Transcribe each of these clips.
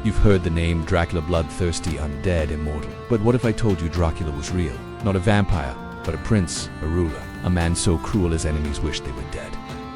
You've heard the name Dracula, bloodthirsty, undead, immortal. But what if I told you Dracula was real? Not a vampire, but a prince, a ruler, a man so cruel his enemies wished they were dead.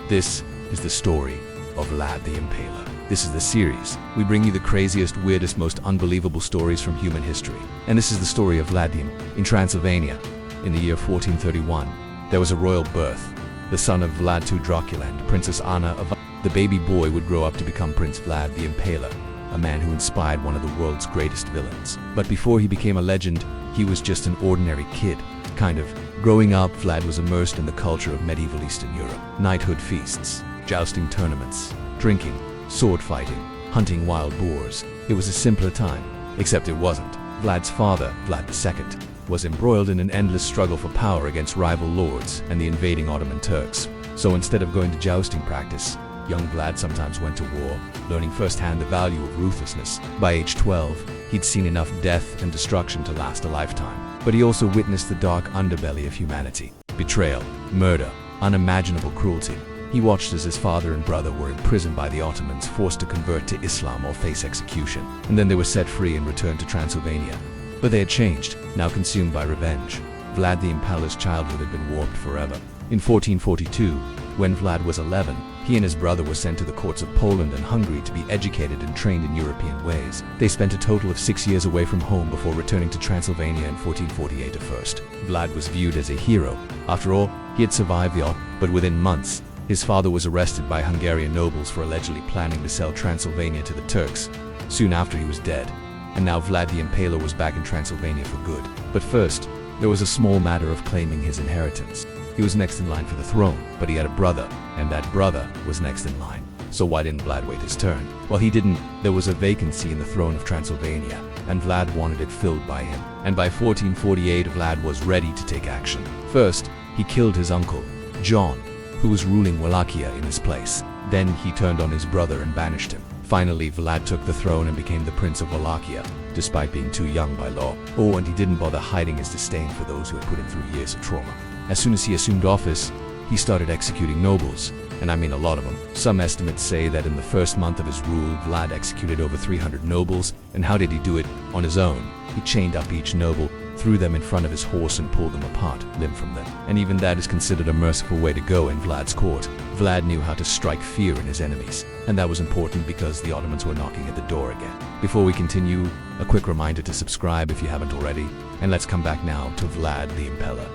This is the story of Vlad the Impaler. This is the series. We bring you the craziest, weirdest, most unbelievable stories from human history. And this is the story of Vlad in Transylvania. In the year 1431, there was a royal birth. The son of Vlad II Dracula and Princess Anna of the baby boy would grow up to become Prince Vlad the Impaler, a man who inspired one of the world's greatest villains. But before he became a legend, he was just an ordinary kid. Kind of. Growing up, Vlad was immersed in the culture of medieval Eastern Europe. Knighthood feasts, jousting tournaments, drinking, sword fighting, hunting wild boars. It was a simpler time, except it wasn't. Vlad's father, Vlad II, was embroiled in an endless struggle for power against rival lords and the invading Ottoman Turks. So instead of going to jousting practice, young Vlad sometimes went to war, learning firsthand the value of ruthlessness. By age 12, he'd seen enough death and destruction to last a lifetime. But he also witnessed the dark underbelly of humanity. Betrayal, murder, unimaginable cruelty. He watched as his father and brother were imprisoned by the Ottomans, forced to convert to Islam or face execution. And then they were set free and returned to Transylvania. But they had changed, now consumed by revenge. Vlad the Impaler's childhood had been warped forever. In 1442, when Vlad was 11, he and his brother were sent to the courts of Poland and Hungary to be educated and trained in European ways. They spent a total of 6 years away from home before returning to Transylvania in 1448 at first. Vlad was viewed as a hero. After all, he had survived the Ottomans. But within months, his father was arrested by Hungarian nobles for allegedly planning to sell Transylvania to the Turks. Soon after, he was dead. And now Vlad the Impaler was back in Transylvania for good. But first, there was a small matter of claiming his inheritance. He was next in line for the throne, but he had a brother, and that brother was next in line. So why didn't Vlad wait his turn? Well, he didn't. There was a vacancy in the throne of Transylvania, and Vlad wanted it filled by him. And by 1448, Vlad was ready to take action. First, he killed his uncle, John, who was ruling Wallachia in his place. Then he turned on his brother and banished him. Finally, Vlad took the throne and became the Prince of Wallachia, despite being too young by law. Oh, and he didn't bother hiding his disdain for those who had put him through years of trauma. As soon as he assumed office, he started executing nobles, and I mean a lot of them. Some estimates say that in the first month of his rule, Vlad executed over 300 nobles. And how did he do it? On his own. He chained up each noble, threw them in front of his horse and pulled them apart, limb from limb. And even that is considered a merciful way to go in Vlad's court. Vlad knew how to strike fear in his enemies, and that was important because the Ottomans were knocking at the door again. Before we continue, a quick reminder to subscribe if you haven't already, and let's come back now to Vlad the Impaler.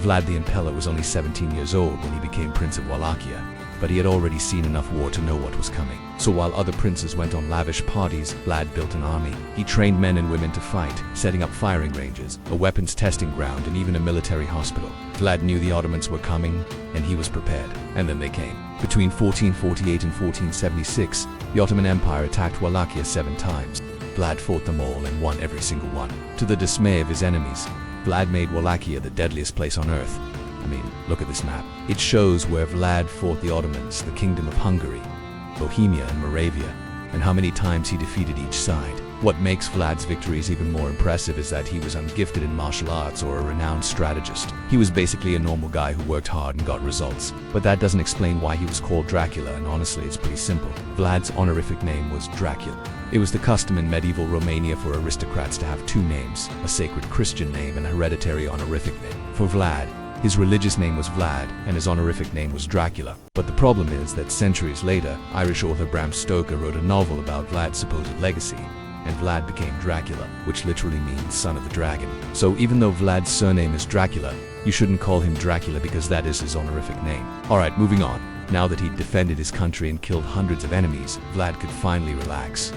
Vlad the Impaler was only 17 years old when he became Prince of Wallachia, but he had already seen enough war to know what was coming. So while other princes went on lavish parties, Vlad built an army. He trained men and women to fight, setting up firing ranges, a weapons testing ground, and even a military hospital. Vlad knew the Ottomans were coming, and he was prepared. And then they came. Between 1448 and 1476, the Ottoman Empire attacked Wallachia 7 times. Vlad fought them all and won every single one. To the dismay of his enemies, Vlad made Wallachia the deadliest place on earth. I mean, look at this map. It shows where Vlad fought the Ottomans, the Kingdom of Hungary, Bohemia and Moravia, and how many times he defeated each side. What makes Vlad's victories even more impressive is that he was ungifted in martial arts or a renowned strategist. He was basically a normal guy who worked hard and got results. But that doesn't explain why he was called Dracula, and honestly, it's pretty simple. Vlad's honorific name was Dracula. It was the custom in medieval Romania for aristocrats to have 2 names, a sacred Christian name and a hereditary honorific name. For Vlad, his religious name was Vlad, and his honorific name was Dracula. But the problem is that centuries later, Irish author Bram Stoker wrote a novel about Vlad's supposed legacy, and Vlad became Dracula, which literally means son of the dragon. So even though Vlad's surname is Dracula, you shouldn't call him Dracula because that is his honorific name. Alright, moving on. Now that he'd defended his country and killed hundreds of enemies, Vlad could finally relax.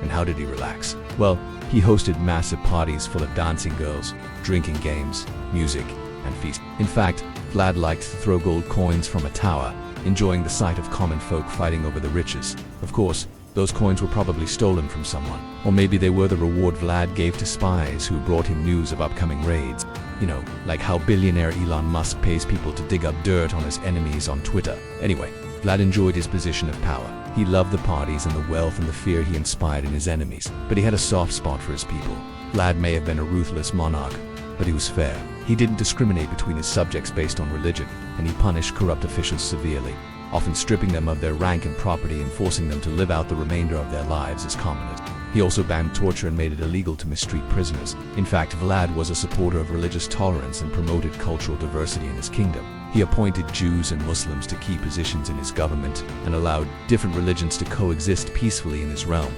And how did he relax? Well, he hosted massive parties full of dancing girls, drinking games, music, and feast. In fact, Vlad liked to throw gold coins from a tower, enjoying the sight of common folk fighting over the riches. Of course, those coins were probably stolen from someone. Or maybe they were the reward Vlad gave to spies who brought him news of upcoming raids. You know, like how billionaire Elon Musk pays people to dig up dirt on his enemies on Twitter. Anyway, Vlad enjoyed his position of power. He loved the parties and the wealth and the fear he inspired in his enemies. But he had a soft spot for his people. Vlad may have been a ruthless monarch, but he was fair. He didn't discriminate between his subjects based on religion, and he punished corrupt officials severely, often stripping them of their rank and property and forcing them to live out the remainder of their lives as commoners. He also banned torture and made it illegal to mistreat prisoners. In fact, Vlad was a supporter of religious tolerance and promoted cultural diversity in his kingdom. He appointed Jews and Muslims to key positions in his government and allowed different religions to coexist peacefully in his realm.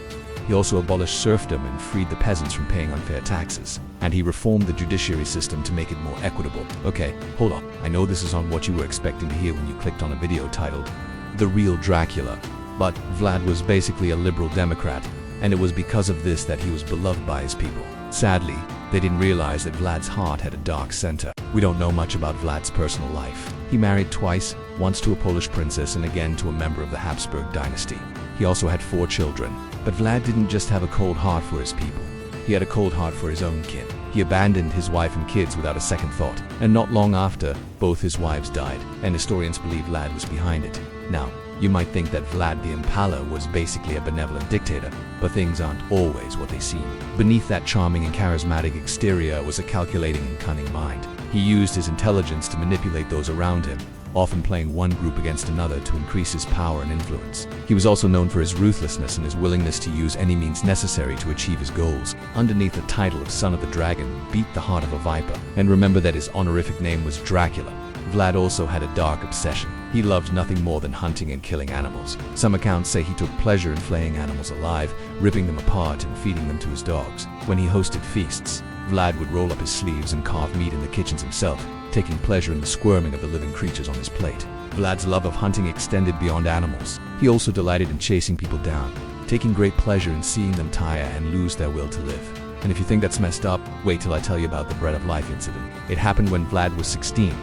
He also abolished serfdom and freed the peasants from paying unfair taxes. And he reformed the judiciary system to make it more equitable. Okay, hold on. I know this is not what you were expecting to hear when you clicked on a video titled The Real Dracula. But Vlad was basically a liberal Democrat, and it was because of this that he was beloved by his people. Sadly, they didn't realize that Vlad's heart had a dark center. We don't know much about Vlad's personal life. He married twice, once to a Polish princess and again to a member of the Habsburg dynasty. He also had 4 children. But Vlad didn't just have a cold heart for his people. He had a cold heart for his own kin. He abandoned his wife and kids without a second thought. And not long after, both his wives died, and historians believe Vlad was behind it. Now, you might think that Vlad the Impaler was basically a benevolent dictator, but things aren't always what they seem. Beneath that charming and charismatic exterior was a calculating and cunning mind. He used his intelligence to manipulate those around him, often playing one group against another to increase his power and influence. He was also known for his ruthlessness and his willingness to use any means necessary to achieve his goals. Underneath the title of Son of the Dragon beat the heart of a viper. And remember that his honorific name was Dracula. Vlad also had a dark obsession. He loved nothing more than hunting and killing animals. Some accounts say he took pleasure in flaying animals alive, ripping them apart and feeding them to his dogs. When he hosted feasts, Vlad would roll up his sleeves and carve meat in the kitchens himself, taking pleasure in the squirming of the living creatures on his plate. Vlad's love of hunting extended beyond animals. He also delighted in chasing people down, taking great pleasure in seeing them tire and lose their will to live. And if you think that's messed up, wait till I tell you about the Bread of Life incident. It happened when Vlad was 16,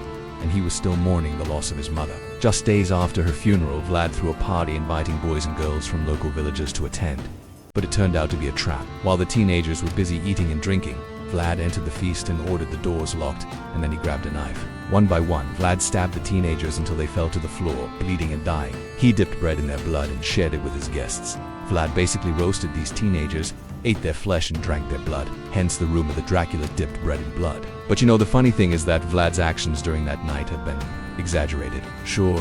and he was still mourning the loss of his mother. Just days after her funeral, Vlad threw a party inviting boys and girls from local villages to attend. But it turned out to be a trap. While the teenagers were busy eating and drinking, Vlad entered the feast and ordered the doors locked, and then he grabbed a knife. One by one, Vlad stabbed the teenagers until they fell to the floor, bleeding and dying. He dipped bread in their blood and shared it with his guests. Vlad basically roasted these teenagers, ate their flesh and drank their blood, hence the rumor that Dracula dipped bread in blood. But you know, the funny thing is that Vlad's actions during that night have been exaggerated. Sure,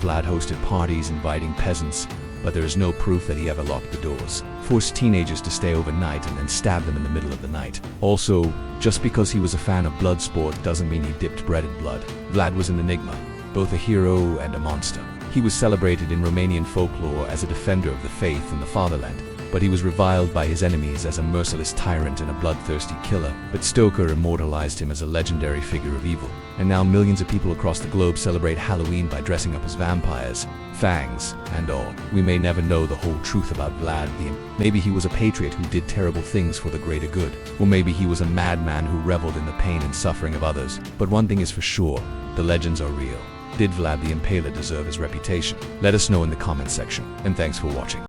Vlad hosted parties inviting peasants, but there is no proof that he ever locked the doors, forced teenagers to stay overnight and then stabbed them in the middle of the night. Also, just because he was a fan of blood sport doesn't mean he dipped bread in blood. Vlad was an enigma, both a hero and a monster. He was celebrated in Romanian folklore as a defender of the faith and the fatherland, but he was reviled by his enemies as a merciless tyrant and a bloodthirsty killer. But Stoker immortalized him as a legendary figure of evil. And now millions of people across the globe celebrate Halloween by dressing up as vampires, fangs and all. We may never know the whole truth about Vlad the Impaler. Maybe he was a patriot who did terrible things for the greater good. Or maybe he was a madman who reveled in the pain and suffering of others. But one thing is for sure, the legends are real. Did Vlad the Impaler deserve his reputation? Let us know in the comments section. And thanks for watching.